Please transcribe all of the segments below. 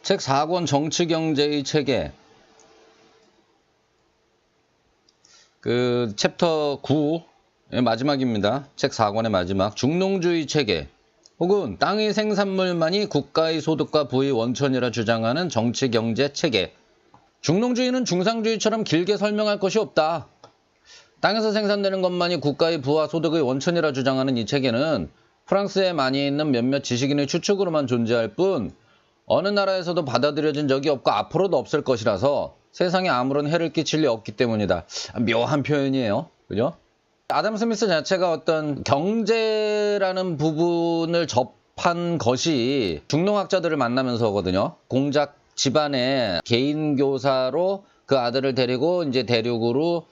책 4권 정치경제의 체계, 그 챕터 9의 마지막입니다. 책 4권의 마지막. 중농주의 체계 혹은 땅의 생산물만이 국가의 소득과 부의 원천이라 주장하는 정치경제 체계. 중농주의는 중상주의처럼 길게 설명할 것이 없다. 땅에서 생산되는 것만이 국가의 부와 소득의 원천이라 주장하는 이 체계는 프랑스에 많이 있는 몇몇 지식인의 추측으로만 존재할 뿐 어느 나라에서도 받아들여진 적이 없고 앞으로도 없을 것이라서 세상에 아무런 해를 끼칠 리 없기 때문이다. 묘한 표현이에요. 그죠? 아담 스미스 자체가 어떤 경제라는 부분을 접한 것이 중농학자들을 만나면서거든요. 공작 집안의 개인 교사로 그 아들을 데리고 이제 대륙으로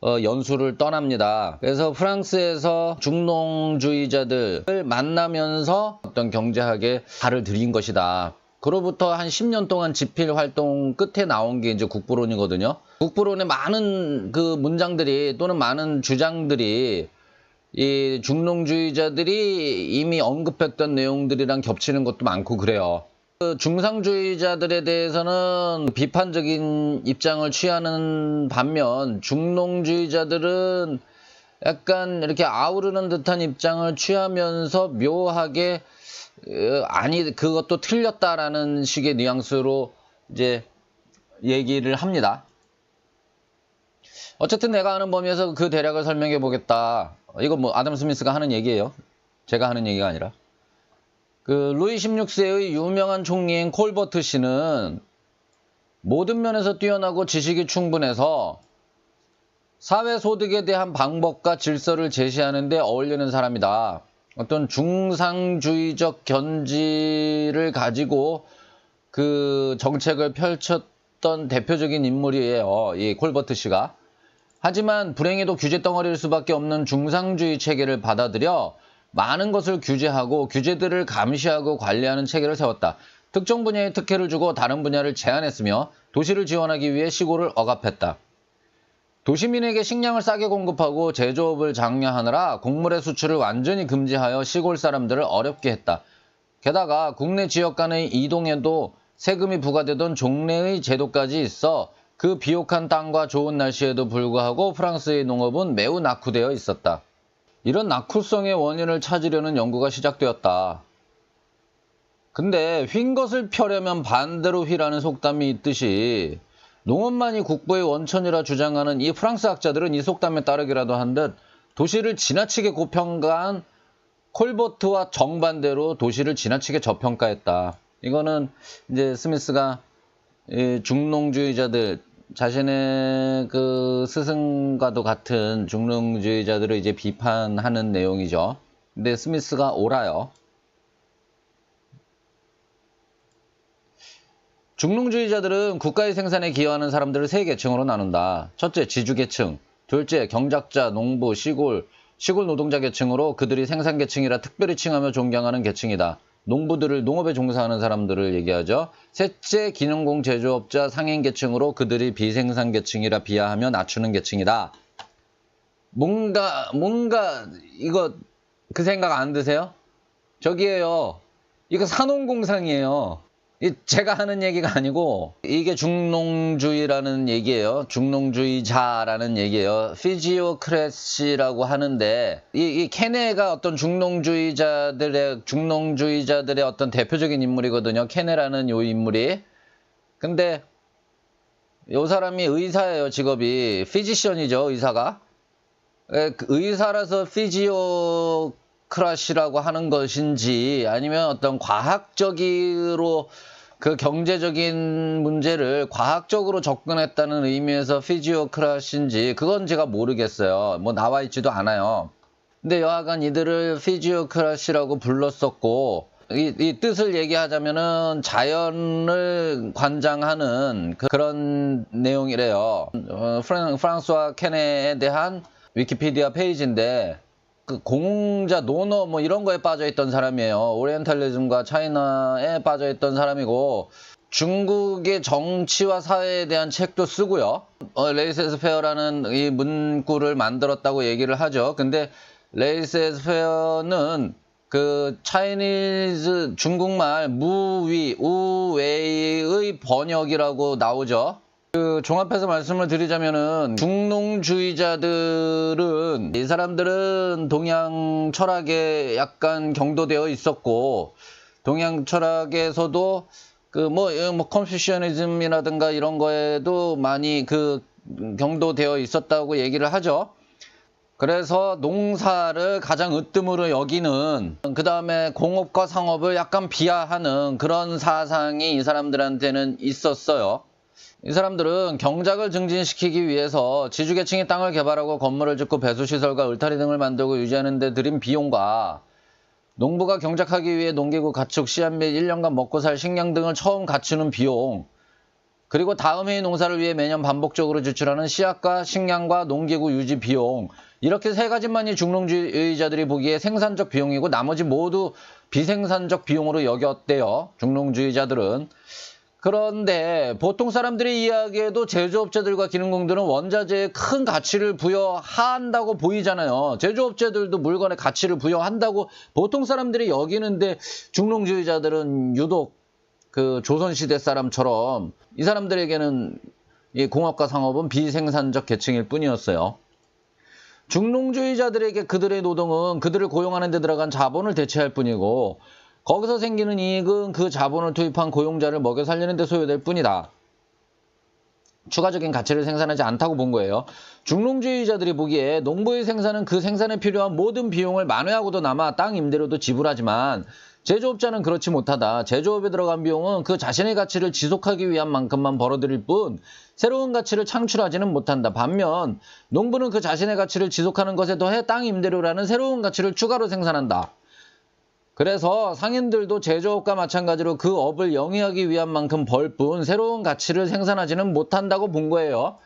연수를 떠납니다. 그래서 프랑스에서 중농주의자들을 만나면서 어떤 경제학에 발을 들인 것이다. 그로부터 한 10년 동안 집필 활동 끝에 나온 게 이제 국부론이거든요. 국부론의 많은 그 문장들이 또는 많은 주장들이 이 중농주의자들이 이미 언급했던 내용들이랑 겹치는 것도 많고 그래요. 그 중상주의자들에 대해서는 비판적인 입장을 취하는 반면 중농주의자들은 약간 이렇게 아우르는 듯한 입장을 취하면서 묘하게 아니 그것도 틀렸다라는 식의 뉘앙스로 이제 얘기를 합니다. 어쨌든 내가 아는 범위에서 그 대략을 설명해 보겠다. 이거 뭐 아담 스미스가 하는 얘기예요. 제가 하는 얘기가 아니라. 그 루이 16세의 유명한 총리인 콜버트 씨는 모든 면에서 뛰어나고 지식이 충분해서 사회소득에 대한 방법과 질서를 제시하는 데 어울리는 사람이다. 어떤 중상주의적 견지를 가지고 그 정책을 펼쳤던 대표적인 인물이에요. 이 콜버트 씨가. 하지만 불행히도 규제 덩어리일 수밖에 없는 중상주의 체계를 받아들여 많은 것을 규제하고 규제들을 감시하고 관리하는 체계를 세웠다. 특정 분야에 특혜를 주고 다른 분야를 제한했으며 도시를 지원하기 위해 시골을 억압했다. 도시민에게 식량을 싸게 공급하고 제조업을 장려하느라 곡물의 수출을 완전히 금지하여 시골 사람들을 어렵게 했다. 게다가 국내 지역 간의 이동에도 세금이 부과되던 종래의 제도까지 있어 그 비옥한 땅과 좋은 날씨에도 불구하고 프랑스의 농업은 매우 낙후되어 있었다. 이런 낙후성의 원인을 찾으려는 연구가 시작되었다. 근데 휜 것을 펴려면 반대로 휘라는 속담이 있듯이 농업만이 국부의 원천이라 주장하는 이 프랑스 학자들은 이 속담에 따르기라도 한 듯 도시를 지나치게 고평가한 콜버트와 정반대로 도시를 지나치게 저평가했다. 이거는 이제 스미스가 중농주의자들, 자신의 그 스승과도 같은 중농주의자들을 이제 비판하는 내용이죠. 근데 스미스가 옳아요. 중농주의자들은 국가의 생산에 기여하는 사람들을 세 계층으로 나눈다. 첫째, 지주계층. 둘째, 경작자, 농부, 시골 노동자 계층으로 그들이 생산계층이라 특별히 칭하며 존경하는 계층이다. 농부들을 농업에 종사하는 사람들을 얘기하죠. 셋째, 기능공 제조업자 상인계층으로 그들이 비생산계층이라 비하하며 낮추는 계층이다. 뭔가 이거 그 생각 안 드세요? 저기에요. 이거 산업공상이에요. 제가 하는 얘기가 아니고 이게 중농주의라는 얘기예요. 중농주의자라는 얘기예요. 피지오크래시라고 하는데 이 케네가 어떤 중농주의자들의 어떤 대표적인 인물이거든요. 케네라는 요 인물이. 근데 요 사람이 의사예요. 직업이 피지션이죠. 의사가. 의사라서 피지오크라시라고 하는 것인지 아니면 어떤 과학적으로 그 경제적인 문제를 과학적으로 접근했다는 의미에서 피지오크라시인지 그건 제가 모르겠어요. 뭐 나와 있지도 않아요. 근데 여하간 이들을 피지오크라시라고 불렀었고 이 뜻을 얘기하자면은 자연을 관장하는 그런 내용이래요. 프랑스와 케네에 대한 위키피디아 페이지인데 그 공자, 논어 뭐 이런 거에 빠져있던 사람이에요. 오리엔탈리즘과 차이나에 빠져있던 사람이고 중국의 정치와 사회에 대한 책도 쓰고요. 레이세스페어라는 이 문구를 만들었다고 얘기를 하죠. 근데 레이세스페어는 그 차이니즈 중국말 무위, 우웨이의 번역이라고 나오죠. 그 종합해서 말씀을 드리자면은 중농주의자들은 이 사람들은 동양 철학에 약간 경도되어 있었고 동양 철학에서도 그 컨퓨시아니즘이라든가 이런 거에도 많이 그 경도되어 있었다고 얘기를 하죠. 그래서 농사를 가장 으뜸으로 여기는, 그 다음에 공업과 상업을 약간 비하하는 그런 사상이 이 사람들한테는 있었어요. 이 사람들은 경작을 증진시키기 위해서 지주계층이 땅을 개발하고 건물을 짓고 배수시설과 울타리 등을 만들고 유지하는 데 들인 비용과 농부가 경작하기 위해 농기구 가축, 씨앗 및 1년간 먹고 살 식량 등을 처음 갖추는 비용, 그리고 다음 해의 농사를 위해 매년 반복적으로 지출하는 씨앗과 식량과 농기구 유지 비용, 이렇게 세 가지만이 중농주의자들이 보기에 생산적 비용이고 나머지 모두 비생산적 비용으로 여겼대요. 중농주의자들은. 그런데 보통 사람들이 이야기해도 제조업자들과 기능공들은 원자재에 큰 가치를 부여한다고 보이잖아요. 제조업자들도 물건에 가치를 부여한다고 보통 사람들이 여기는데 중농주의자들은 유독 그 조선시대 사람처럼 이 사람들에게는 이 공업과 상업은 비생산적 계층일 뿐이었어요. 중농주의자들에게 그들의 노동은 그들을 고용하는 데 들어간 자본을 대체할 뿐이고 거기서 생기는 이익은 그 자본을 투입한 고용자를 먹여 살리는 데 소요될 뿐이다. 추가적인 가치를 생산하지 않다고 본 거예요. 중농주의자들이 보기에 농부의 생산은 그 생산에 필요한 모든 비용을 만회하고도 남아 땅 임대료도 지불하지만 제조업자는 그렇지 못하다. 제조업에 들어간 비용은 그 자신의 가치를 지속하기 위한 만큼만 벌어들일 뿐 새로운 가치를 창출하지는 못한다. 반면 농부는 그 자신의 가치를 지속하는 것에 더해 땅 임대료라는 새로운 가치를 추가로 생산한다. 그래서 상인들도 제조업과 마찬가지로 그 업을 영위하기 위한 만큼 벌 뿐 새로운 가치를 생산하지는 못한다고 본 거예요.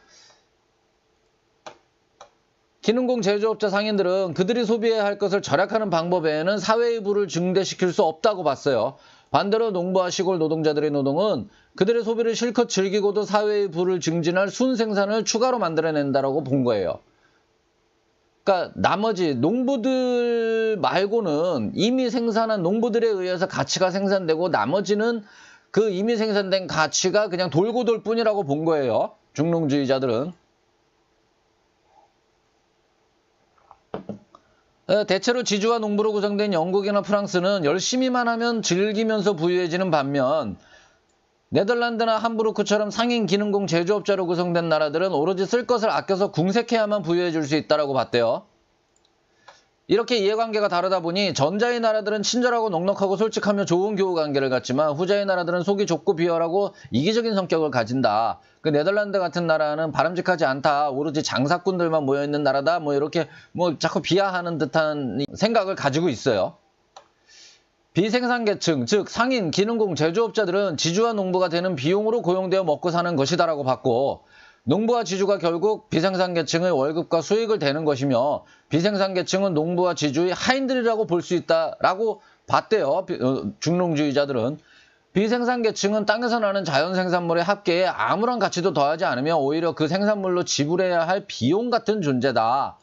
기능공 제조업자 상인들은 그들이 소비해야 할 것을 절약하는 방법 외에는 사회의 부를 증대시킬 수 없다고 봤어요. 반대로 농부와 시골 노동자들의 노동은 그들의 소비를 실컷 즐기고도 사회의 부를 증진할 순생산을 추가로 만들어낸다고 본 거예요. 그러니까 나머지 농부들 말고는 이미 생산한 농부들에 의해서 가치가 생산되고 나머지는 그 이미 생산된 가치가 그냥 돌고 돌 뿐이라고 본 거예요. 중농주의자들은. 대체로 지주와 농부로 구성된 영국이나 프랑스는 열심히만 하면 즐기면서 부유해지는 반면 네덜란드나 함부르크처럼 상인 기능공 제조업자로 구성된 나라들은 오로지 쓸 것을 아껴서 궁색해야만 부유해질 수 있다고 봤대요. 이렇게 이해관계가 다르다 보니 전자의 나라들은 친절하고 넉넉하고 솔직하며 좋은 교우관계를 갖지만 후자의 나라들은 속이 좁고 비열하고 이기적인 성격을 가진다. 그 네덜란드 같은 나라는 바람직하지 않다. 오로지 장사꾼들만 모여있는 나라다. 이렇게 자꾸 비하하는 듯한 생각을 가지고 있어요. 비생산계층, 즉 상인, 기능공, 제조업자들은 지주와 농부가 되는 비용으로 고용되어 먹고 사는 것이다라고 봤고 농부와 지주가 결국 비생산계층의 월급과 수익을 대는 것이며 비생산계층은 농부와 지주의 하인들이라고 볼 수 있다라고 봤대요. 중농주의자들은. 비생산계층은 땅에서 나는 자연생산물의 합계에 아무런 가치도 더하지 않으며 오히려 그 생산물로 지불해야 할 비용 같은 존재다.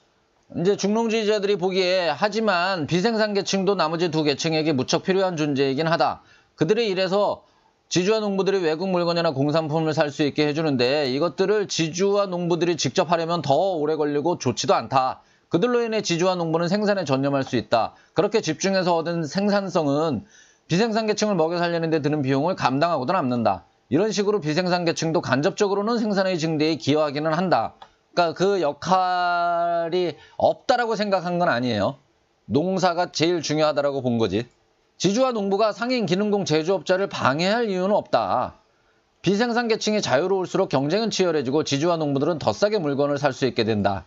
이제 중농주의자들이 보기에 하지만 비생산계층도 나머지 두 계층에게 무척 필요한 존재이긴 하다. 그들의 일에서 지주와 농부들이 외국 물건이나 공산품을 살 수 있게 해주는데 이것들을 지주와 농부들이 직접 하려면 더 오래 걸리고 좋지도 않다. 그들로 인해 지주와 농부는 생산에 전념할 수 있다. 그렇게 집중해서 얻은 생산성은 비생산계층을 먹여 살리는 데 드는 비용을 감당하고도 남는다. 이런 식으로 비생산계층도 간접적으로는 생산의 증대에 기여하기는 한다. 그러니까 그 역할이 없다라고 생각한 건 아니에요. 농사가 제일 중요하다라고 본 거지. 지주와 농부가 상인, 기능공, 제조업자를 방해할 이유는 없다. 비생산계층이 자유로울수록 경쟁은 치열해지고 지주와 농부들은 더 싸게 물건을 살 수 있게 된다.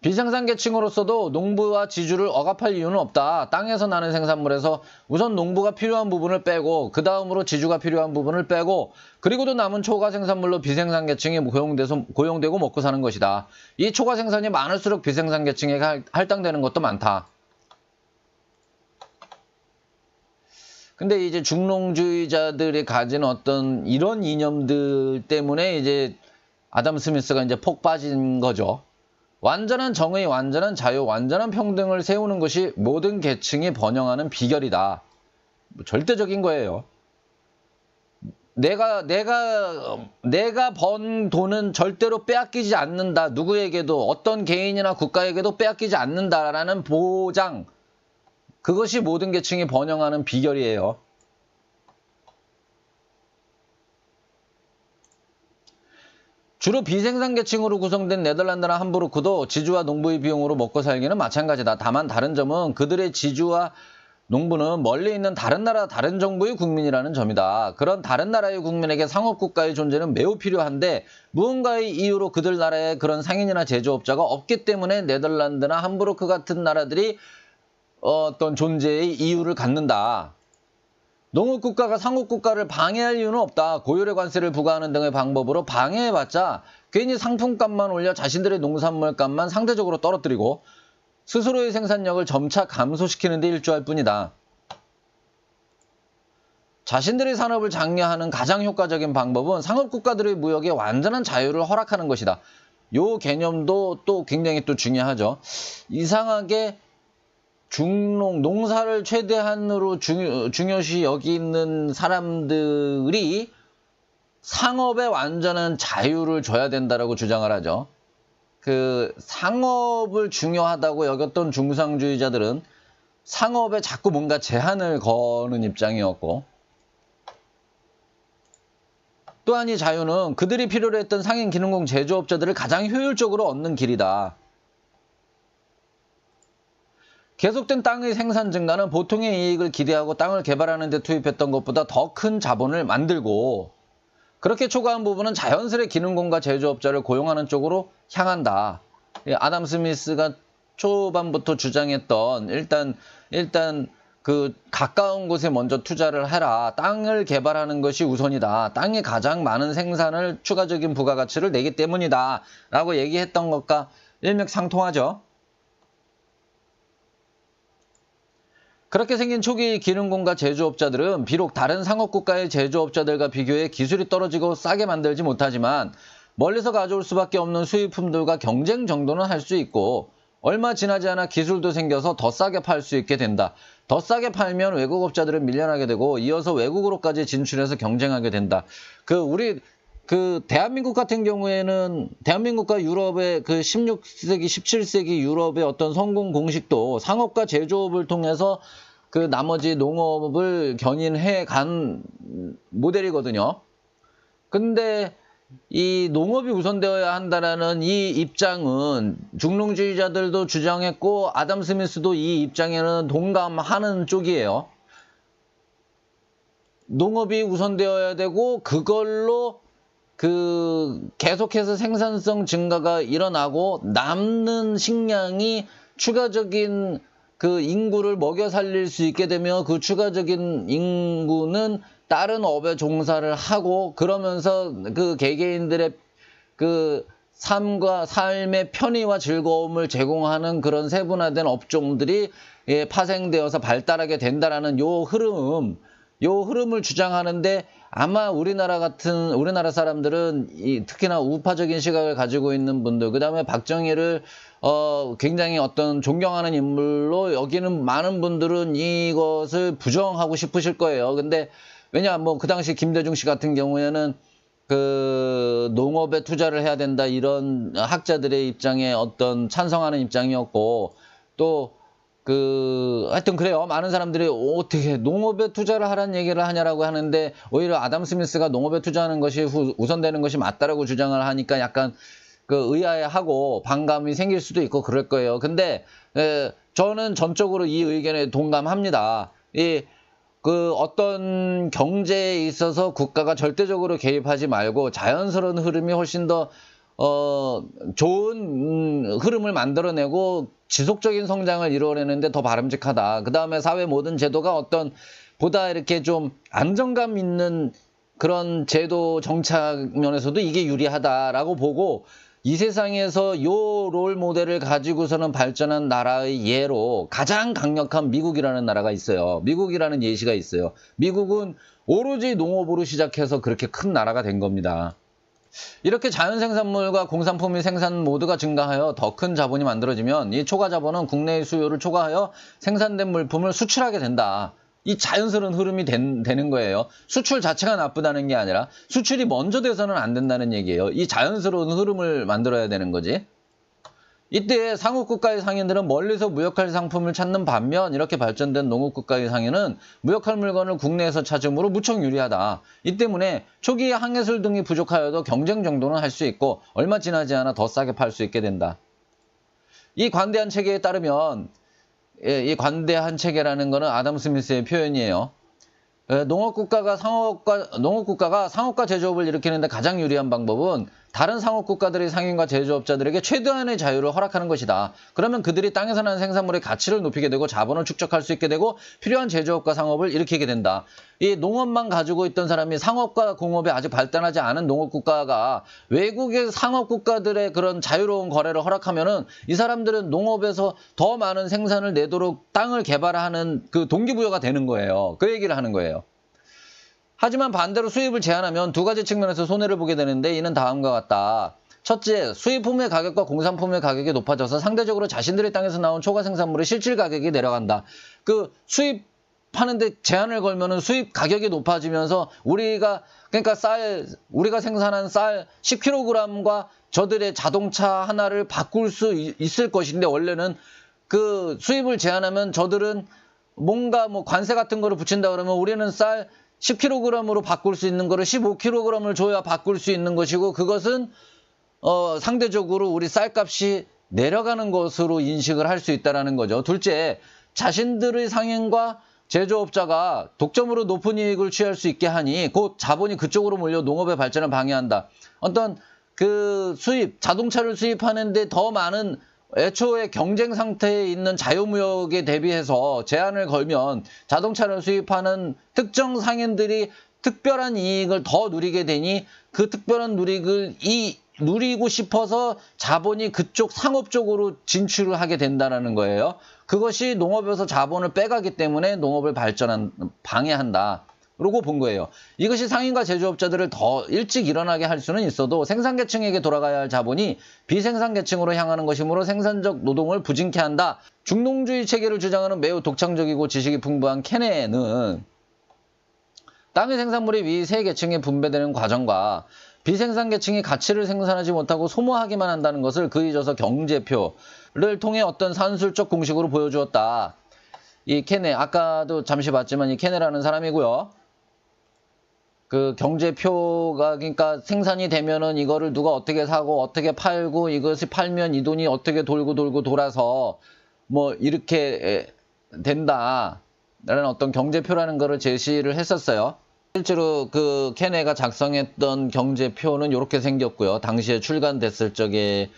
비생산계층으로서도 농부와 지주를 억압할 이유는 없다. 땅에서 나는 생산물에서 우선 농부가 필요한 부분을 빼고 그 다음으로 지주가 필요한 부분을 빼고 그리고도 남은 초과 생산물로 비생산계층이 고용되고 먹고 사는 것이다. 이 초과 생산이 많을수록 비생산계층에게 할당되는 것도 많다. 근데 이제 중농주의자들이 가진 어떤 이런 이념들 때문에 이제 아담 스미스가 이제 폭 빠진 거죠. 완전한 정의, 완전한 자유, 완전한 평등을 세우는 것이 모든 계층이 번영하는 비결이다. 절대적인 거예요. 내가 번 돈은 절대로 빼앗기지 않는다. 누구에게도, 어떤 개인이나 국가에게도 빼앗기지 않는다라는 보장. 그것이 모든 계층이 번영하는 비결이에요. 주로 비생산 계층으로 구성된 네덜란드나 함부르크도 지주와 농부의 비용으로 먹고 살기는 마찬가지다. 다만 다른 점은 그들의 지주와 농부는 멀리 있는 다른 나라, 다른 정부의 국민이라는 점이다. 그런 다른 나라의 국민에게 상업국가의 존재는 매우 필요한데 무언가의 이유로 그들 나라에 그런 상인이나 제조업자가 없기 때문에 네덜란드나 함부르크 같은 나라들이 어떤 존재의 이유를 갖는다. 농업국가가 상업국가를 방해할 이유는 없다. 고율의 관세를 부과하는 등의 방법으로 방해해봤자 괜히 상품값만 올려 자신들의 농산물값만 상대적으로 떨어뜨리고 스스로의 생산력을 점차 감소시키는 데 일조할 뿐이다. 자신들의 산업을 장려하는 가장 효과적인 방법은 상업국가들의 무역에 완전한 자유를 허락하는 것이다. 이 개념도 또 굉장히 또 중요하죠. 이상하게 농사를 최대한으로 중요시 여기는 사람들이 상업에 완전한 자유를 줘야 된다라고 주장을 하죠. 그 상업을 중요하다고 여겼던 중상주의자들은 상업에 자꾸 뭔가 제한을 거는 입장이었고, 또한 이 자유는 그들이 필요로 했던 상인 기능공 제조업자들을 가장 효율적으로 얻는 길이다. 계속된 땅의 생산 증가는 보통의 이익을 기대하고 땅을 개발하는 데 투입했던 것보다 더 큰 자본을 만들고, 그렇게 초과한 부분은 자연스레 기능공과 제조업자를 고용하는 쪽으로 향한다. 아담 스미스가 초반부터 주장했던 일단 그 가까운 곳에 먼저 투자를 해라. 땅을 개발하는 것이 우선이다. 땅이 가장 많은 생산을 추가적인 부가가치를 내기 때문이다. 라고 얘기했던 것과 일맥상통하죠. 그렇게 생긴 초기 기능공과 제조업자들은 비록 다른 상업국가의 제조업자들과 비교해 기술이 떨어지고 싸게 만들지 못하지만 멀리서 가져올 수밖에 없는 수입품들과 경쟁 정도는 할 수 있고, 얼마 지나지 않아 기술도 생겨서 더 싸게 팔 수 있게 된다. 더 싸게 팔면 외국업자들은 밀려나게 되고 이어서 외국으로까지 진출해서 경쟁하게 된다. 대한민국 같은 경우에는 대한민국과 유럽의 그 16세기, 17세기 유럽의 어떤 성공 공식도 상업과 제조업을 통해서 그 나머지 농업을 견인해 간 모델이거든요. 근데 이 농업이 우선되어야 한다라는 이 입장은 중농주의자들도 주장했고 아담 스미스도 이 입장에는 동감하는 쪽이에요. 농업이 우선되어야 되고 그걸로 계속해서 생산성 증가가 일어나고 남는 식량이 추가적인 그 인구를 먹여 살릴 수 있게 되면 그 추가적인 인구는 다른 업에 종사를 하고 그러면서 그 개개인들의 그 삶의 편의와 즐거움을 제공하는 그런 세분화된 업종들이 파생되어서 발달하게 된다라는 요 흐름을 주장하는데 아마 우리나라 사람들은 특히나 우파적인 시각을 가지고 있는 분들, 그 다음에 박정희를 굉장히 어떤 존경하는 인물로 여기는 많은 분들은 이것을 부정하고 싶으실 거예요. 근데 왜냐 그 당시 김대중 씨 같은 경우에는 그 농업에 투자를 해야 된다 이런 학자들의 입장에 어떤 찬성하는 입장이었고, 또 하여튼 그래요. 많은 사람들이 어떻게 농업에 투자를 하라는 얘기를 하냐라고 하는데, 오히려 아담 스미스가 농업에 투자하는 것이 우선되는 것이 맞다라고 주장을 하니까 약간 의아해하고 반감이 생길 수도 있고 그럴 거예요. 근데 저는 전적으로 이 의견에 동감합니다. 어떤 경제에 있어서 국가가 절대적으로 개입하지 말고 자연스러운 흐름이 훨씬 더 좋은 흐름을 만들어내고 지속적인 성장을 이루어내는데 더 바람직하다. 그 다음에 사회 모든 제도가 보다 이렇게 좀 안정감 있는 그런 제도 정착 면에서도 이게 유리하다라고 보고, 이 세상에서 요 롤 모델을 가지고서는 발전한 나라의 예로 가장 강력한 미국이라는 나라가 있어요. 미국이라는 예시가 있어요. 미국은 오로지 농업으로 시작해서 그렇게 큰 나라가 된 겁니다. 이렇게 자연생산물과 공산품의 생산 모두가 증가하여 더 큰 자본이 만들어지면 이 초과 자본은 국내의 수요를 초과하여 생산된 물품을 수출하게 된다. 이 자연스러운 흐름이 되는 거예요. 수출 자체가 나쁘다는 게 아니라 수출이 먼저 돼서는 안 된다는 얘기예요. 이 자연스러운 흐름을 만들어야 되는 거지. 이때 상업국가의 상인들은 멀리서 무역할 상품을 찾는 반면 이렇게 발전된 농업국가의 상인은 무역할 물건을 국내에서 찾으므로 무척 유리하다. 이 때문에 초기에 항해술 등이 부족하여도 경쟁 정도는 할 수 있고 얼마 지나지 않아 더 싸게 팔 수 있게 된다. 이 관대한 체계에 따르면 이 관대한 체계라는 것은 아담 스미스의 표현이에요. 농업국가가 상업과 제조업을 일으키는데 가장 유리한 방법은 다른 상업국가들의 상인과 제조업자들에게 최대한의 자유를 허락하는 것이다. 그러면 그들이 땅에서 나는 생산물의 가치를 높이게 되고 자본을 축적할 수 있게 되고 필요한 제조업과 상업을 일으키게 된다. 이 농업만 가지고 있던 사람이 상업과 공업이 아직 발달하지 않은 농업국가가 외국의 상업국가들의 그런 자유로운 거래를 허락하면은 이 사람들은 농업에서 더 많은 생산을 내도록 땅을 개발하는 그 동기부여가 되는 거예요. 그 얘기를 하는 거예요. 하지만 반대로 수입을 제한하면 두 가지 측면에서 손해를 보게 되는데 이는 다음과 같다. 첫째, 수입품의 가격과 공산품의 가격이 높아져서 상대적으로 자신들의 땅에서 나온 초과 생산물의 실질 가격이 내려간다. 그 수입하는데 제한을 걸면은 수입 가격이 높아지면서 우리가 생산한 쌀 10kg과 저들의 자동차 하나를 바꿀 수 있을 것인데 원래는 그 수입을 제한하면 저들은 뭔가 뭐 관세 같은 거를 붙인다 그러면 우리는 쌀 10kg으로 바꿀 수 있는 거를 15kg을 줘야 바꿀 수 있는 것이고 그것은 상대적으로 우리 쌀값이 내려가는 것으로 인식을 할 수 있다는 거죠. 둘째, 자신들의 상인과 제조업자가 독점으로 높은 이익을 취할 수 있게 하니 곧 자본이 그쪽으로 몰려 농업의 발전을 방해한다. 어떤 그 자동차를 수입하는데 더 많은 애초에 경쟁 상태에 있는 자유무역에 대비해서 제한을 걸면 자동차를 수입하는 특정 상인들이 특별한 이익을 더 누리게 되니 그 특별한 이익을 누리고 싶어서 자본이 그쪽 상업 쪽으로 진출을 하게 된다는 거예요. 그것이 농업에서 자본을 빼가기 때문에 농업을 방해한다. 라고 본 거예요. 이것이 상인과 제조업자들을 더 일찍 일어나게 할 수는 있어도 생산계층에게 돌아가야 할 자본이 비생산계층으로 향하는 것이므로 생산적 노동을 부진케 한다. 중농주의 체계를 주장하는 매우 독창적이고 지식이 풍부한 케네는 땅의 생산물이 위 세 계층에 분배되는 과정과 비생산계층이 가치를 생산하지 못하고 소모하기만 한다는 것을 그이져서 경제표를 통해 어떤 산술적 공식으로 보여주었다. 이 케네, 아까도 잠시 봤지만 이 케네라는 사람이고요. 그 경제표가 그러니까 생산이 되면은 이거를 누가 어떻게 사고 어떻게 팔고 이것이 팔면 이 돈이 어떻게 돌고 돌아서 뭐 이렇게 된다라는 어떤 경제표라는 거를 제시를 했었어요. 실제로 그 케네가 작성했던 경제표는 이렇게 생겼고요. 당시에 출간됐을 적에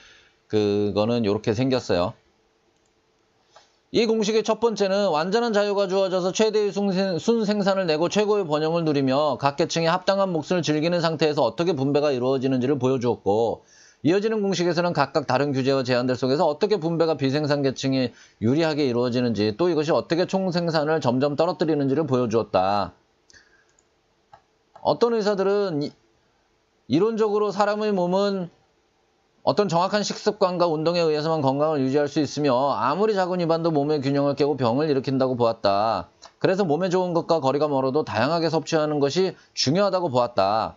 그거는 이렇게 생겼어요. 이 공식의 첫 번째는 완전한 자유가 주어져서 최대의 순생산을 내고 최고의 번영을 누리며 각 계층이 합당한 몫을 즐기는 상태에서 어떻게 분배가 이루어지는지를 보여주었고 이어지는 공식에서는 각각 다른 규제와 제한들 속에서 어떻게 분배가 비생산 계층이 유리하게 이루어지는지 또 이것이 어떻게 총생산을 점점 떨어뜨리는지를 보여주었다. 어떤 의사들은 이론적으로 사람의 몸은 어떤 정확한 식습관과 운동에 의해서만 건강을 유지할 수 있으며 아무리 작은 위반도 몸의 균형을 깨고 병을 일으킨다고 보았다. 그래서 몸에 좋은 것과 거리가 멀어도 다양하게 섭취하는 것이 중요하다고 보았다.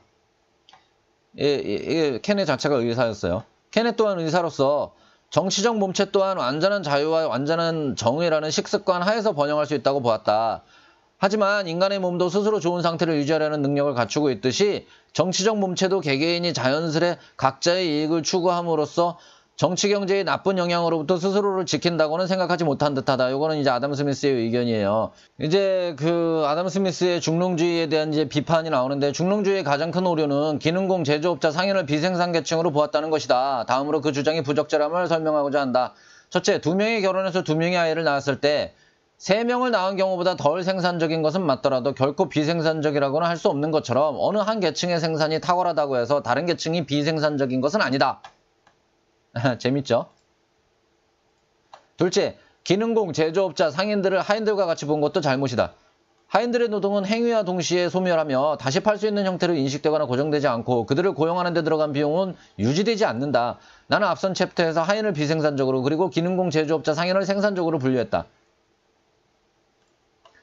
케네 자체가 의사였어요. 케네 또한 의사로서 정치적 몸체 또한 완전한 자유와 완전한 정의라는 식습관 하에서 번영할 수 있다고 보았다. 하지만 인간의 몸도 스스로 좋은 상태를 유지하려는 능력을 갖추고 있듯이 정치적 몸체도 개개인이 자연스레 각자의 이익을 추구함으로써 정치 경제의 나쁜 영향으로부터 스스로를 지킨다고는 생각하지 못한 듯하다. 이거는 이제 아담 스미스의 의견이에요. 이제 그 아담 스미스의 중농주의에 대한 이제 비판이 나오는데 중농주의의 가장 큰 오류는 기능공 제조업자 상인을 비생산 계층으로 보았다는 것이다. 다음으로 그 주장이 부적절함을 설명하고자 한다. 첫째, 2명이 결혼해서 2명의 아이를 낳았을 때 3명을 낳은 경우보다 덜 생산적인 것은 맞더라도 결코 비생산적이라고는 할 수 없는 것처럼 어느 한 계층의 생산이 탁월하다고 해서 다른 계층이 비생산적인 것은 아니다. 재밌죠? 둘째, 기능공, 제조업자, 상인들을 하인들과 같이 본 것도 잘못이다. 하인들의 노동은 행위와 동시에 소멸하며 다시 팔 수 있는 형태로 인식되거나 고정되지 않고 그들을 고용하는 데 들어간 비용은 유지되지 않는다. 나는 앞선 챕터에서 하인을 비생산적으로 그리고 기능공 제조업자 상인을 생산적으로 분류했다.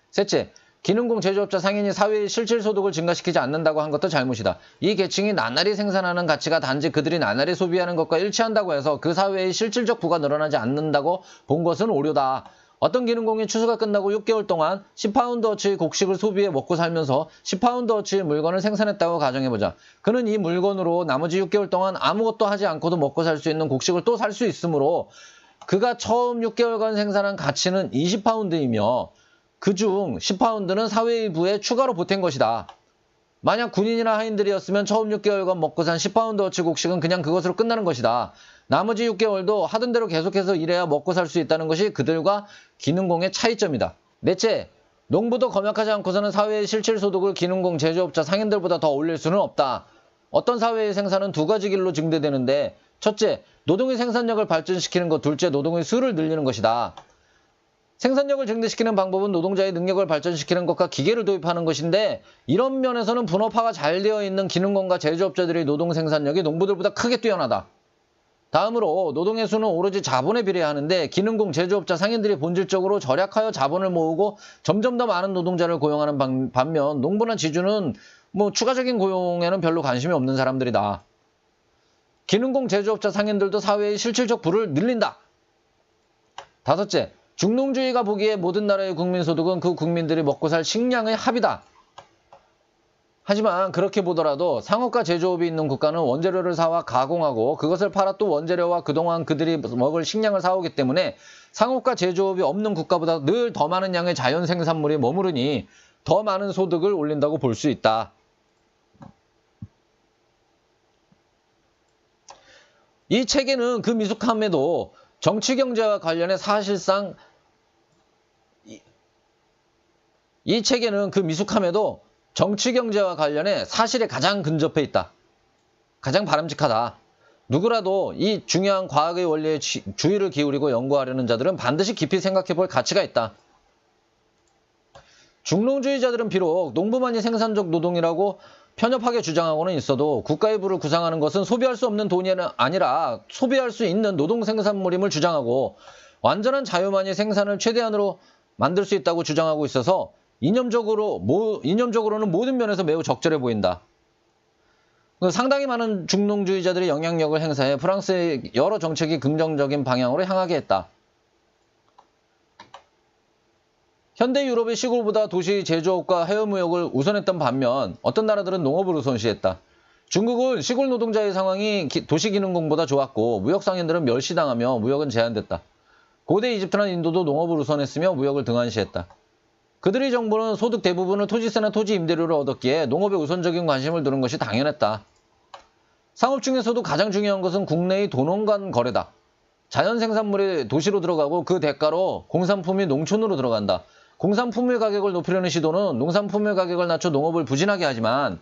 셋째, 기능공 제조업자 상인이 사회의 실질소득을 증가시키지 않는다고 한 것도 잘못이다. 이 계층이 나날이 생산하는 가치가 단지 그들이 나날이 소비하는 것과 일치한다고 해서 그 사회의 실질적 부가 늘어나지 않는다고 본 것은 오류다. 어떤 기능공이 추수가 끝나고 6개월 동안 10파운드어치의 곡식을 소비해 먹고 살면서 10파운드어치의 물건을 생산했다고 가정해보자. 그는 이 물건으로 나머지 6개월 동안 아무것도 하지 않고도 먹고 살 수 있는 곡식을 또 살 수 있으므로 그가 처음 6개월간 생산한 가치는 20파운드이며 그중 10파운드는 사회의 부에 추가로 보탠 것이다. 만약 군인이나 하인들이었으면 처음 6개월간 먹고 산 10파운드어치 곡식은 그냥 그것으로 끝나는 것이다. 나머지 6개월도 하던 대로 계속해서 일해야 먹고 살 수 있다는 것이 그들과 기능공의 차이점이다. 넷째, 농부도 검역하지 않고서는 사회의 실질소득을 기능공 제조업자 상인들보다 더 올릴 수는 없다. 어떤 사회의 생산은 두 가지 길로 증대되는데 첫째, 노동의 생산력을 발전시키는 것, 둘째, 노동의 수를 늘리는 것이다. 생산력을 증대시키는 방법은 노동자의 능력을 발전시키는 것과 기계를 도입하는 것인데 이런 면에서는 분업화가 잘 되어 있는 기능공과 제조업자들의 노동 생산력이 농부들보다 크게 뛰어나다. 다음으로 노동의 수는 오로지 자본에 비례하는데 기능공 제조업자 상인들이 본질적으로 절약하여 자본을 모으고 점점 더 많은 노동자를 고용하는 반면 농부나 지주는 추가적인 고용에는 별로 관심이 없는 사람들이다. 기능공 제조업자 상인들도 사회의 실질적 부를 늘린다. 다섯째, 중농주의가 보기에 모든 나라의 국민소득은 그 국민들이 먹고 살 식량의 합이다. 하지만 그렇게 보더라도 상업과 제조업이 있는 국가는 원재료를 사와 가공하고 그것을 팔아 또 원재료와 그동안 그들이 먹을 식량을 사오기 때문에 상업과 제조업이 없는 국가보다 늘 더 많은 양의 자연 생산물이 머무르니 더 많은 소득을 올린다고 볼 수 있다. 이 책에는 그 미숙함에도 정치경제와 관련해 사실상 이 책에는 그 미숙함에도 정치경제와 관련해 사실에 가장 근접해 있다. 가장 바람직하다. 누구라도 이 중요한 과학의 원리에 주의를 기울이고 연구하려는 자들은 반드시 깊이 생각해 볼 가치가 있다. 중농주의자들은 비록 농부만이 생산적 노동이라고 편협하게 주장하고는 있어도 국가의 부를 구상하는 것은 소비할 수 없는 돈이 아니라 소비할 수 있는 노동 생산물임을 주장하고 완전한 자유만이 생산을 최대한으로 만들 수 있다고 주장하고 있어서 이념적으로는 모든 면에서 매우 적절해 보인다. 상당히 많은 중농주의자들이 영향력을 행사해 프랑스의 여러 정책이 긍정적인 방향으로 향하게 했다. 현대 유럽의 시골보다 도시 제조업과 해외무역을 우선했던 반면 어떤 나라들은 농업을 우선시했다. 중국은 시골 노동자의 상황이 도시기능공보다 좋았고 무역상인들은 멸시당하며 무역은 제한됐다. 고대 이집트나 인도도 농업을 우선했으며 무역을 등한시했다. 그들의 정부는 소득 대부분을 토지세나 토지 임대료를 얻었기에 농업에 우선적인 관심을 두는 것이 당연했다. 상업 중에서도 가장 중요한 것은 국내의 도농 간 거래다. 자연 생산물이 도시로 들어가고 그 대가로 공산품이 농촌으로 들어간다. 공산품의 가격을 높이려는 시도는 농산품의 가격을 낮춰 농업을 부진하게 하지만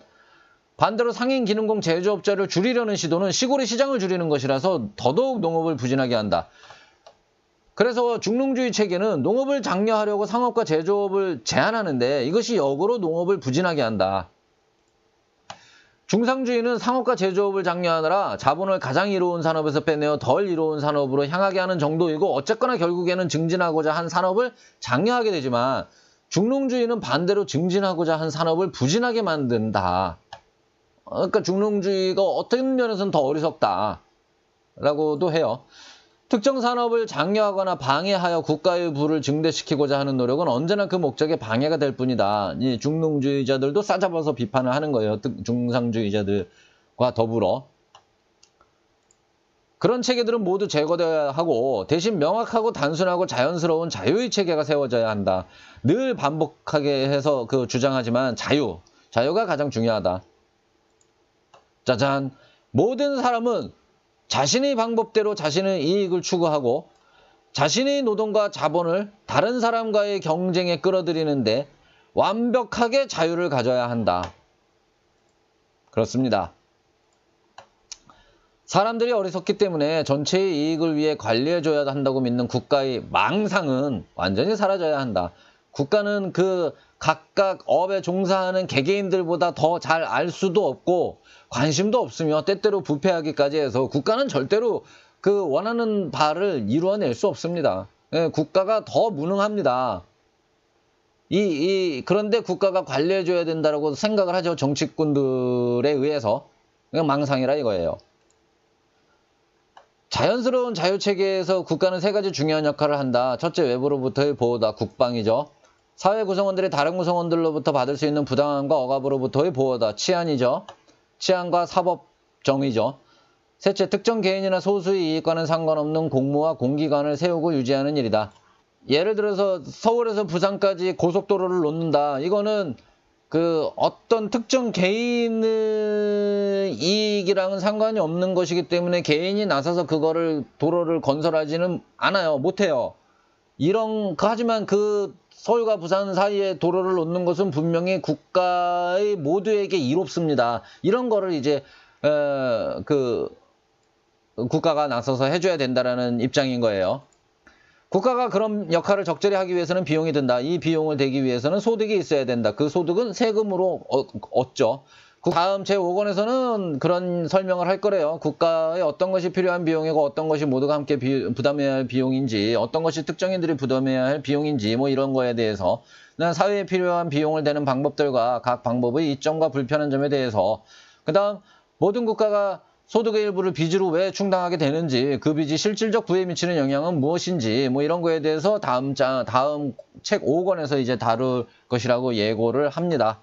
반대로 상인 기능공 제조업자를 줄이려는 시도는 시골의 시장을 줄이는 것이라서 더더욱 농업을 부진하게 한다. 그래서 중농주의 체계는 농업을 장려하려고 상업과 제조업을 제한하는데 이것이 역으로 농업을 부진하게 한다. 중상주의는 상업과 제조업을 장려하느라 자본을 가장 이로운 산업에서 빼내어 덜 이로운 산업으로 향하게 하는 정도이고 어쨌거나 결국에는 증진하고자 한 산업을 장려하게 되지만 중농주의는 반대로 증진하고자 한 산업을 부진하게 만든다. 그러니까 중농주의가 어떤 면에서는 더 어리석다 라고도 해요. 특정 산업을 장려하거나 방해하여 국가의 부를 증대시키고자 하는 노력은 언제나 그 목적에 방해가 될 뿐이다. 이 중농주의자들도 싸잡아서 비판을 하는 거예요. 중상주의자들과 더불어. 그런 체계들은 모두 제거되어야 하고 대신 명확하고 단순하고 자연스러운 자유의 체계가 세워져야 한다. 늘 반복하게 해서 주장하지만 자유가 가장 중요하다. 짜잔! 모든 사람은 자신의 방법대로 자신의 이익을 추구하고 자신의 노동과 자본을 다른 사람과의 경쟁에 끌어들이는데 완벽하게 자유를 가져야 한다. 그렇습니다. 사람들이 어리석기 때문에 전체의 이익을 위해 관리해줘야 한다고 믿는 국가의 망상은 완전히 사라져야 한다. 국가는 그 각각 업에 종사하는 개개인들보다 더 잘 알 수도 없고 관심도 없으며 때때로 부패하기까지 해서 국가는 절대로 그 원하는 바를 이루어낼 수 없습니다. 예, 국가가 더 무능합니다. 그런데 국가가 관리해줘야 된다고 생각을 하죠. 정치꾼들에 의해서. 그냥 망상이라 이거예요. 자연스러운 자유체계에서 국가는 세 가지 중요한 역할을 한다. 첫째, 외부로부터의 보호다. 국방이죠. 사회 구성원들이 다른 구성원들로부터 받을 수 있는 부당함과 억압으로부터의 보호다. 치안이죠. 치안과 사법정의죠. 셋째, 특정 개인이나 소수의 이익과는 상관없는 공무와 공기관을 세우고 유지하는 일이다. 예를 들어서 서울에서 부산까지 고속도로를 놓는다. 이거는 그 어떤 특정 개인의 이익이랑은 상관이 없는 것이기 때문에 개인이 나서서 그거를 도로를 건설하지는 않아요. 못해요. 하지만 그 서울과 부산 사이에 도로를 놓는 것은 분명히 국가의 모두에게 이롭습니다. 이런 거를 이제 국가가 나서서 해줘야 된다라는 입장인 거예요. 국가가 그런 역할을 적절히 하기 위해서는 비용이 든다. 이 비용을 대기 위해서는 소득이 있어야 된다. 그 소득은 세금으로 얻죠. 다음 제5권에서는 그런 설명을 할 거래요. 국가에 어떤 것이 필요한 비용이고 어떤 것이 모두가 함께 부담해야 할 비용인지, 어떤 것이 특정인들이 부담해야 할 비용인지 뭐 이런 거에 대해서, 사회에 필요한 비용을 대는 방법들과 각 방법의 이점과 불편한 점에 대해서, 그 다음 모든 국가가 소득의 일부를 빚으로 왜 충당하게 되는지, 그 빚이 실질적 부에 미치는 영향은 무엇인지 뭐 이런 거에 대해서 다음 책 5권에서 이제 다룰 것이라고 예고를 합니다.